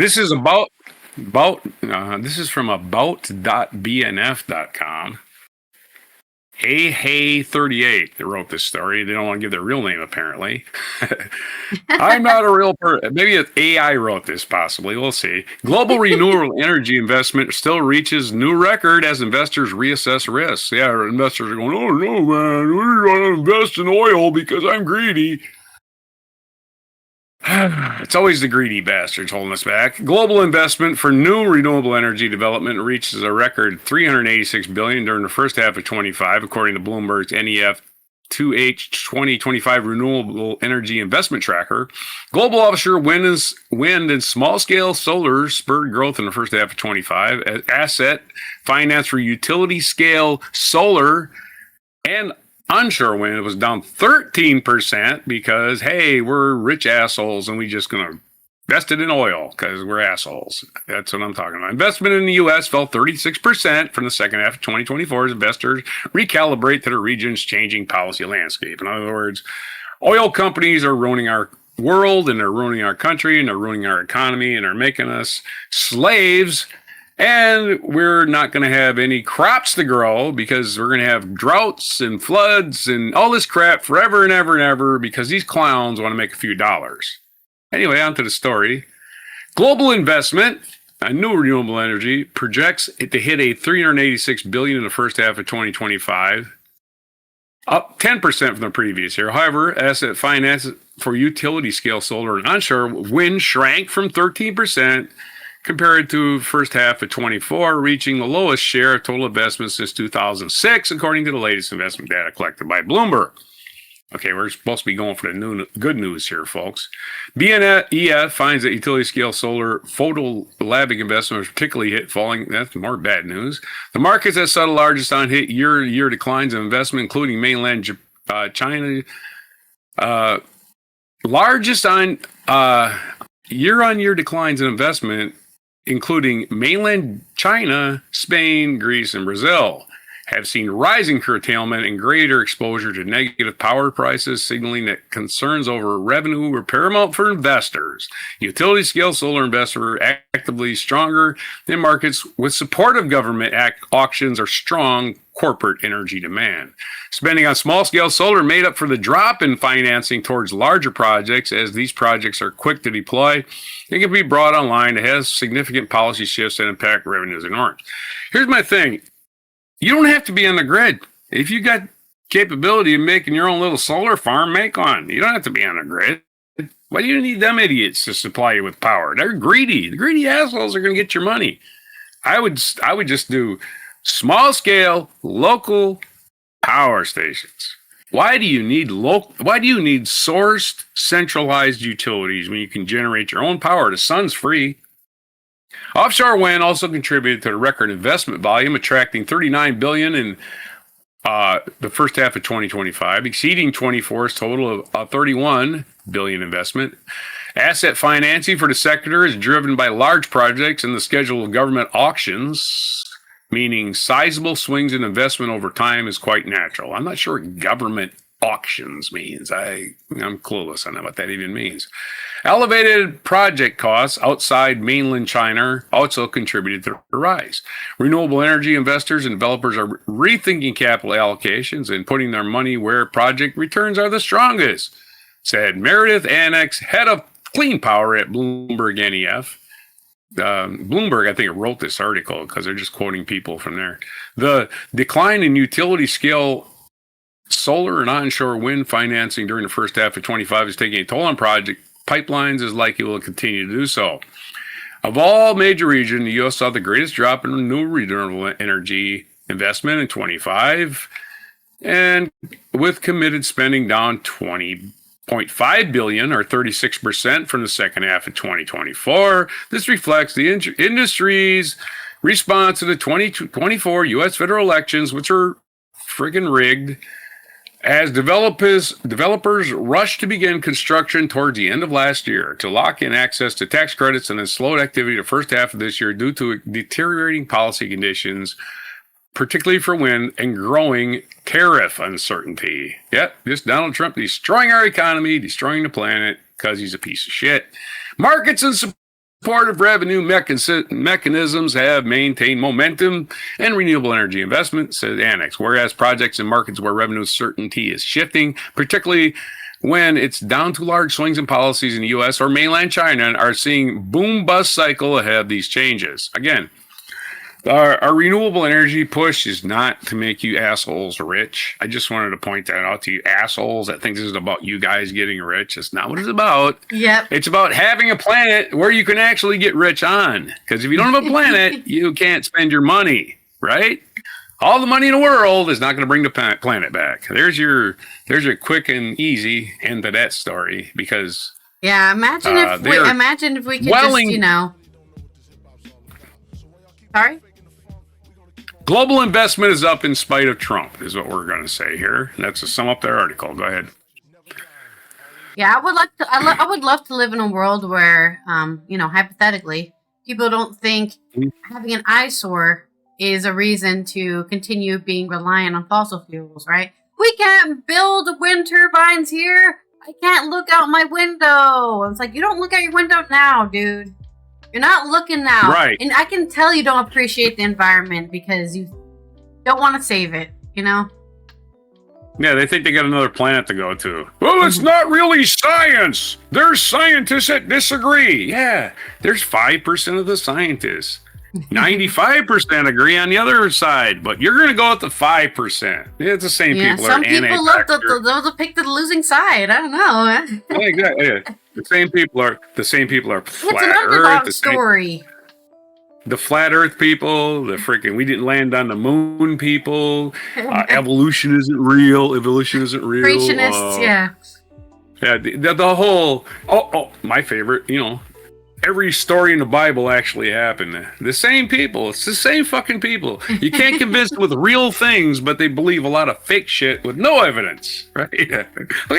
This is this is from about.bnf.com. Hey 38 that wrote this story. They don't want to give their real name, apparently. I'm not a real person. Maybe an AI wrote this, possibly. We'll see. Global renewable energy investment still reaches new record as investors reassess risks. Yeah, investors are going, oh, no, man, we're going to invest in oil because I'm greedy. It's always the greedy bastards holding us back. Global investment for new renewable energy development reaches a record $386 billion during the first half of 25, according to Bloomberg's NEF 2H 2025 Renewable Energy Investment Tracker. Global offshore wind and small-scale solar spurred growth in the first half of 25. As asset finance for utility-scale solar and onshore wind was down 13% because, hey, we're rich assholes and we just going to invest it in oil because we're assholes. That's what I'm talking about. Investment in the U.S. fell 36% from the second half of 2024 as investors recalibrate to the region's changing policy landscape. In other words, oil companies are ruining our world and they're ruining our country and they're ruining our economy and they're making us slaves. And we're not going to have any crops to grow because we're going to have droughts and floods and all this crap forever and ever and ever because these clowns want to make a few dollars. Anyway, on to the story. Global investment in new renewable energy projects it to hit a $386 billion in the first half of 2025, up 10% from the previous year. However, asset finance for utility-scale solar and onshore wind shrank from 13% compared to first half of 24, reaching the lowest share of total investment since 2006, according to the latest investment data collected by Bloomberg. Okay, we're supposed to be going for the good news here, folks. BNEF finds that utility-scale solar photovoltaic investment was particularly hit falling. That's more bad news. The markets that saw the largest on-hit year-to-year declines in investment, including mainland China. Largest on year-on-year declines in investment, including mainland China, Spain, Greece, and Brazil, have seen rising curtailment and greater exposure to negative power prices, signaling that concerns over revenue were paramount for investors. Utility-scale solar investors are actively stronger in markets with supportive government auctions or strong corporate energy demand. Spending on small-scale solar made up for the drop in financing towards larger projects, as these projects are quick to deploy. It can be brought online. It has significant policy shifts that impact revenues and earnings. Here's my thing. You don't have to be on the grid. If you got capability of making your own little solar farm, make one. You don't have to be on the grid. Why do you need them idiots to supply you with power? They're greedy. The greedy assholes are going to get your money. I would just do small scale local power stations. Why do you need sourced centralized utilities when you can generate your own power? The sun's free. Offshore wind also contributed to the record investment volume, attracting $39 billion in the first half of 2025, exceeding 24's total of $31 billion investment. Asset financing for the sector is driven by large projects and the schedule of government auctions, meaning sizable swings in investment over time is quite natural. I'm not sure what government auctions means. I'm clueless on what that even means. Elevated project costs outside mainland China also contributed to the rise. Renewable energy investors and developers are rethinking capital allocations and putting their money where project returns are the strongest, said Meredith Annex, head of clean power at Bloomberg NEF. Bloomberg, I think, wrote this article because they're just quoting people from there. The decline in utility scale solar and onshore wind financing during the first half of 25 is taking a toll on project pipelines, is likely will continue to do so. Of all major regions, the U.S. saw the greatest drop in new renewable energy investment in 25, and with committed spending down $20.5 billion or 36% from the second half of 2024. This reflects the industry's response to the 2024 U.S. federal elections, which are friggin' rigged, as developers rushed to begin construction towards the end of last year to lock in access to tax credits, and then slowed activity the first half of this year due to deteriorating policy conditions, particularly for wind, and growing tariff uncertainty. Yep, this Donald Trump destroying our economy, destroying the planet because he's a piece of shit. Markets and Supportive revenue mechanisms have maintained momentum and renewable energy investment, says Annex, whereas projects in markets where revenue certainty is shifting, particularly when it's down to large swings in policies in the U.S. or mainland China, are seeing boom-bust cycle ahead of these changes. Again, our renewable energy push is not to make you assholes rich. I just wanted to point that out to you assholes that think this is about you guys getting rich. It's not what it's about. Yep. It's about having a planet where you can actually get rich on. Because if you don't have a planet, you can't spend your money, right? All the money in the world is not going to bring the planet back. There's your quick and easy end to that story. Because imagine if we could Sorry. Global investment is up in spite of Trump, is what we're going to say here. That's to sum up their article. Go ahead. Yeah, I would love to live in a world where, hypothetically, people don't think having an eyesore is a reason to continue being reliant on fossil fuels, right? We can't build wind turbines here. I can't look out my window. It's like, you don't look out your window now, dude. You're not looking now. Right. And I can tell you don't appreciate the environment because you don't want to save it, Yeah, they think they got another planet to go to. Well, it's not really science. There's scientists that disagree. Yeah, there's 5% of the scientists. 95% agree on the other side, but you're going to go with the 5%. It's the same people. Some people love to pick the losing side. I don't know. Yeah, exactly. Yeah. The same people are flat It's an underdog Earth. story. The flat Earth people, the freaking we didn't land on the moon people. Evolution isn't real. Creationists, yeah. The whole. My favorite. Every story in the Bible actually happened. The same people. It's the same fucking people. You can't convince them with real things, but they believe a lot of fake shit with no evidence, right?